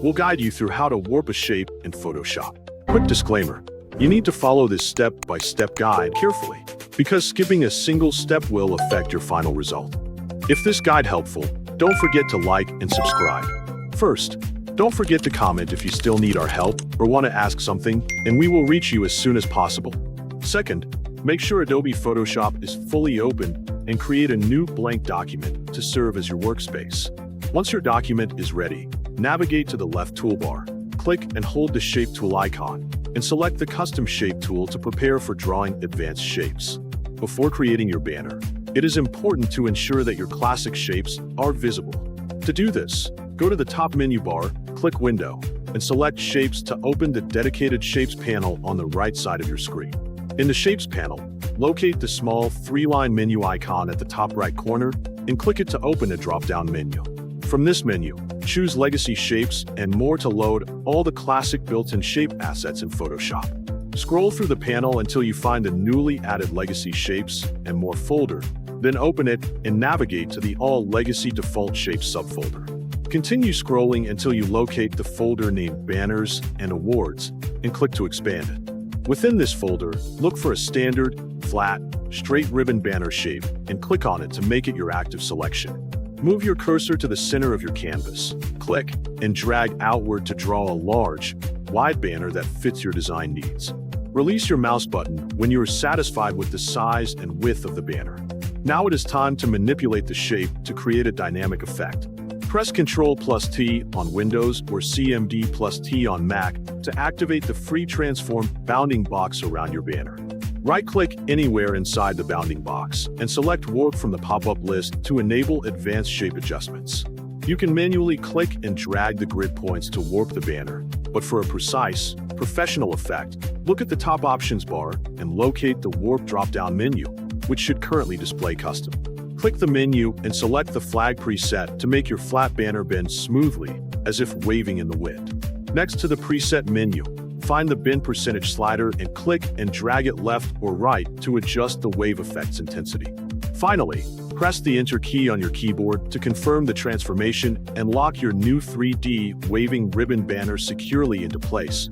we'll guide you through how to warp a shape in Photoshop. Quick disclaimer, you need to follow this step-by-step guide carefully, because skipping a single step will affect your final result. If this guide helpful, don't forget to like and subscribe. First, don't forget to comment if you still need our help or want to ask something, and we will reach you as soon as possible. Second, make sure Adobe Photoshop is fully opened and create a new blank document to serve as your workspace. Once your document is ready, navigate to the left toolbar, click and hold the Shape tool icon, and select the Custom Shape tool to prepare for drawing advanced shapes. Before creating your banner, it is important to ensure that your classic shapes are visible. To do this, go to the top menu bar, click Window, and select Shapes to open the dedicated Shapes panel on the right side of your screen. In the Shapes panel, locate the small 3-line menu icon at the top right corner and click it to open a drop-down menu. From this menu, choose Legacy Shapes and More to load all the classic built-in shape assets in Photoshop. Scroll through the panel until you find the newly added Legacy Shapes and More folder, then open it and navigate to the All Legacy Default Shapes subfolder. Continue scrolling until you locate the folder named Banners and Awards and click to expand it. Within this folder, look for a standard, flat, straight ribbon banner shape and click on it to make it your active selection. Move your cursor to the center of your canvas, click, and drag outward to draw a large, wide banner that fits your design needs. Release your mouse button when you are satisfied with the size and width of the banner. Now it is time to manipulate the shape to create a dynamic effect. Press Ctrl+T on Windows or Command+T on Mac to activate the free transform bounding box around your banner. Right-click anywhere inside the bounding box and select Warp from the pop-up list to enable advanced shape adjustments. You can manually click and drag the grid points to warp the banner, but for a precise, professional effect, look at the top options bar and locate the Warp drop-down menu, which should currently display Custom. Click the menu and select the flag preset to make your flat banner bend smoothly, as if waving in the wind. Next to the preset menu, find the bend percentage slider and click and drag it left or right to adjust the wave effect's intensity. Finally, press the Enter key on your keyboard to confirm the transformation and lock your new 3D waving ribbon banner securely into place.